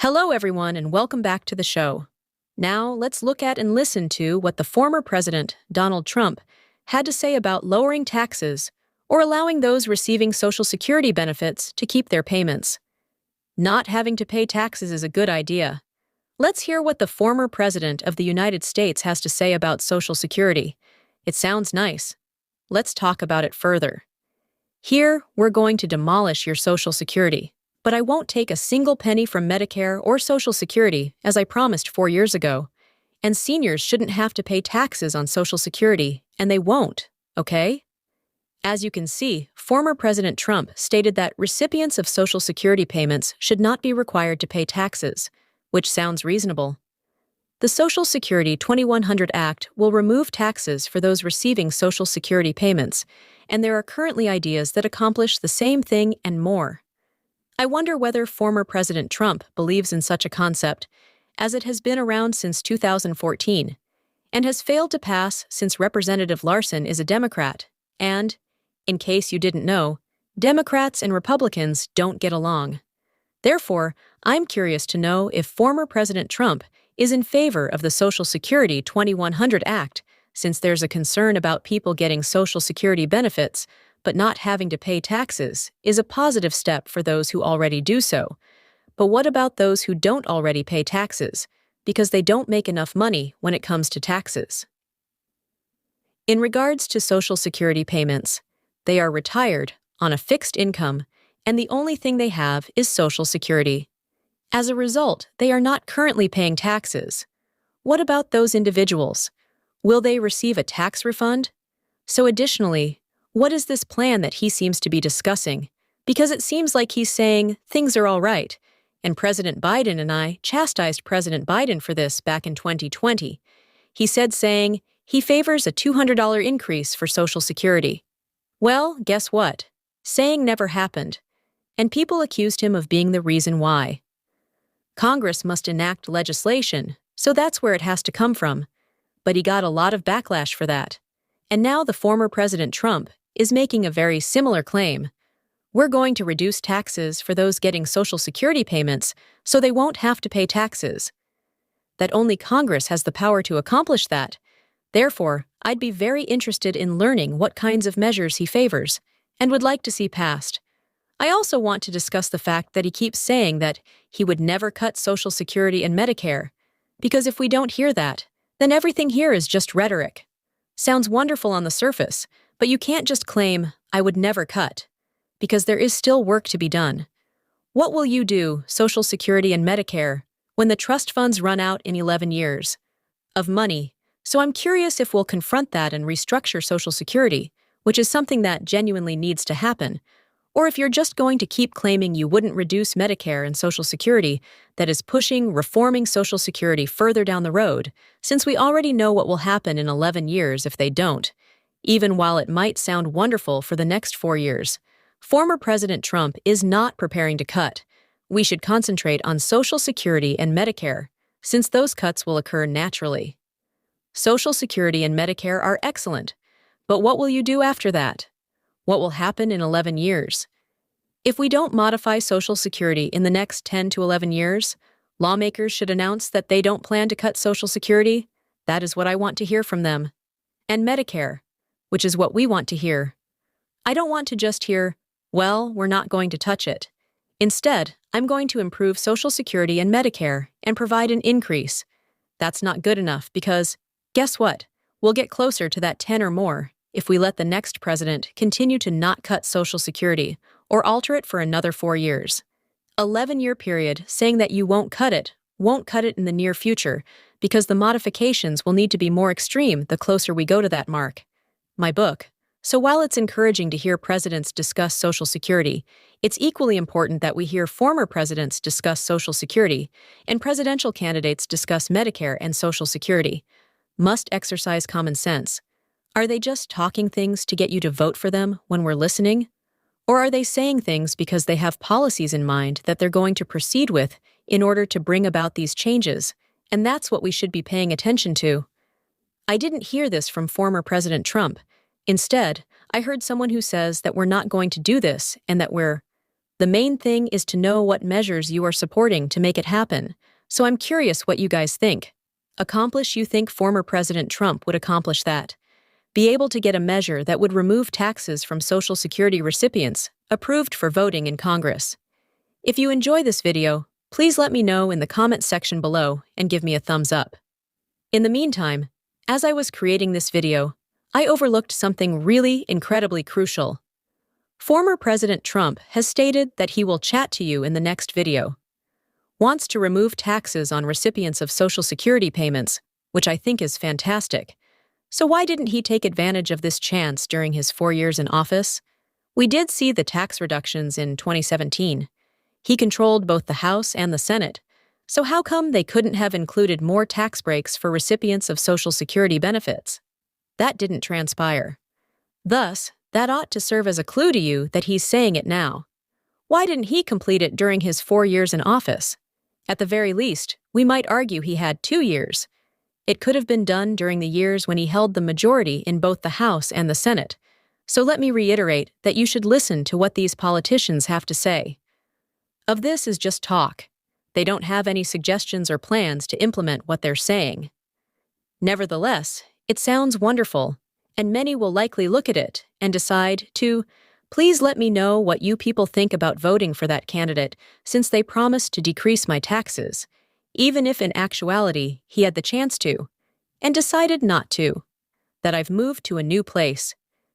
Hello, everyone, and welcome back to the show. Now, let's look at and listen to what the former president, Donald Trump, had to say about lowering taxes or allowing those receiving Social Security benefits to keep their payments. Not having to pay taxes is a good idea. Let's hear what the former president of the United States has to say about Social Security. It sounds nice. Let's talk about it further. Here, we're going to demolish your Social Security. But I won't take a single penny from Medicare or Social Security, as I promised 4 years ago. And seniors shouldn't have to pay taxes on Social Security, and they won't, okay? As you can see, former President Trump stated that recipients of Social Security payments should not be required to pay taxes, which sounds reasonable. The Social Security 2100 Act will remove taxes for those receiving Social Security payments, and there are currently ideas that accomplish the same thing and more. I wonder whether former President Trump believes in such a concept, as it has been around since 2014, and has failed to pass since Representative Larson is a Democrat, and, in case you didn't know, Democrats and Republicans don't get along. Therefore, I'm curious to know if former President Trump is in favor of the Social Security 2100 Act, since there's a concern about people getting Social Security benefits but not having to pay taxes is a positive step for those who already do so. But what about those who don't already pay taxes, because they don't make enough money when it comes to taxes? In regards to Social Security payments, they are retired, on a fixed income, and the only thing they have is Social Security. As a result, they are not currently paying taxes. What about those individuals? Will they receive a tax refund? So additionally, what is this plan that he seems to be discussing? Because it seems like he's saying things are all right, and President Biden and I chastised President Biden for this back in 2020. He said saying he favors a $200 increase for Social Security. Well, guess what? Saying never happened, and people accused him of being the reason why. Congress must enact legislation, so that's where it has to come from. But he got a lot of backlash for that. And now the former President Trump is making a very similar claim. We're going to reduce taxes for those getting Social Security payments so they won't have to pay taxes. That only Congress has the power to accomplish that. Therefore, I'd be very interested in learning what kinds of measures he favors and would like to see passed. I also want to discuss the fact that he keeps saying that he would never cut Social Security and Medicare, because if we don't hear that, then everything here is just rhetoric. Sounds wonderful on the surface, but you can't just claim, I would never cut, because there is still work to be done. What will you do, Social Security and Medicare, when the trust funds run out in 11 years? Of money, so I'm curious if we'll confront that and restructure Social Security, which is something that genuinely needs to happen, or if you're just going to keep claiming you wouldn't reduce Medicare and Social Security that is pushing reforming Social Security further down the road, since we already know what will happen in 11 years if they don't. Even while it might sound wonderful for the next 4 years, former President Trump is not preparing to cut. We should concentrate on Social Security and Medicare, since those cuts will occur naturally. Social Security and Medicare are excellent, but what will you do after that? What will happen in 11 years? If we don't modify Social Security in the next 10 to 11 years, lawmakers should announce that they don't plan to cut Social Security. That is what I want to hear from them. And Medicare, which is what we want to hear. I don't want to just hear, well, we're not going to touch it. Instead, I'm going to improve Social Security and Medicare and provide an increase. That's not good enough because, guess what? We'll get closer to that 10 or more if we let the next president continue to not cut Social Security or alter it for another 4 years. 11-year period saying that you won't cut it in the near future because the modifications will need to be more extreme the closer we go to that mark. My book. So while it's encouraging to hear presidents discuss Social Security, it's equally important that we hear former presidents discuss Social Security and presidential candidates discuss Medicare and Social Security. Must exercise common sense. Are they just talking things to get you to vote for them when we're listening? Or are they saying things because they have policies in mind that they're going to proceed with in order to bring about these changes? And that's what we should be paying attention to. I didn't hear this from former President Trump. Instead, I heard someone who says that we're not going to do this and that we're The main thing is to know what measures you are supporting to make it happen, so I'm curious what you guys think. You think former President Trump would accomplish that? Be able to get a measure that would remove taxes from Social Security recipients, approved for voting in Congress. If you enjoy this video, please let me know in the comment section below and give me a thumbs up. In the meantime, as I was creating this video, I overlooked something really incredibly crucial. Former President Trump has stated that he will chat to you in the next video. Wants to remove taxes on recipients of Social Security payments, which I think is fantastic. So why didn't he take advantage of this chance during his 4 years in office? We did see the tax reductions in 2017. He controlled both the House and the Senate. So how come they couldn't have included more tax breaks for recipients of Social Security benefits? That didn't transpire. Thus, that ought to serve as a clue to you that he's saying it now. Why didn't he complete it during his 4 years in office? At the very least, we might argue he had 2 years. It could have been done during the years when he held the majority in both the House and the Senate. So let me reiterate that you should listen to what these politicians have to say. Of this is just talk. They don't have any suggestions or plans to implement what they're saying. Nevertheless, it sounds wonderful, and many will likely look at it and decide to, please let me know what you people think about voting for that candidate since they promised to decrease my taxes, even if in actuality he had the chance to, and decided not to. That I've moved to a new place.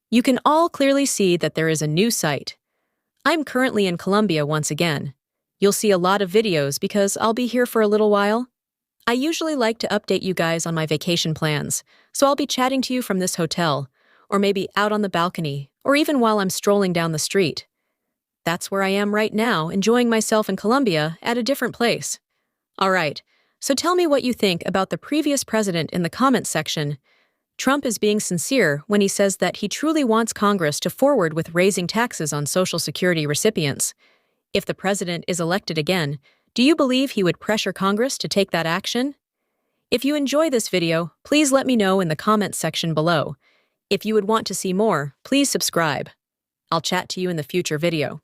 You can all clearly see that there is a new site. I'm currently in Colombia once again. You'll see a lot of videos because I'll be here for a little while. I usually like to update you guys on my vacation plans, so I'll be chatting to you from this hotel, or maybe out on the balcony, or even while I'm strolling down the street. That's where I am right now, enjoying myself in Colombia at a different place. All right, so tell me what you think about the previous president in the comments section. Trump is being sincere when he says that he truly wants Congress to forward with raising taxes on Social Security recipients. If the president is elected again, do you believe he would pressure Congress to take that action? If you enjoy this video, please let me know in the comments section below. If you would want to see more, please subscribe. I'll chat to you in the future video.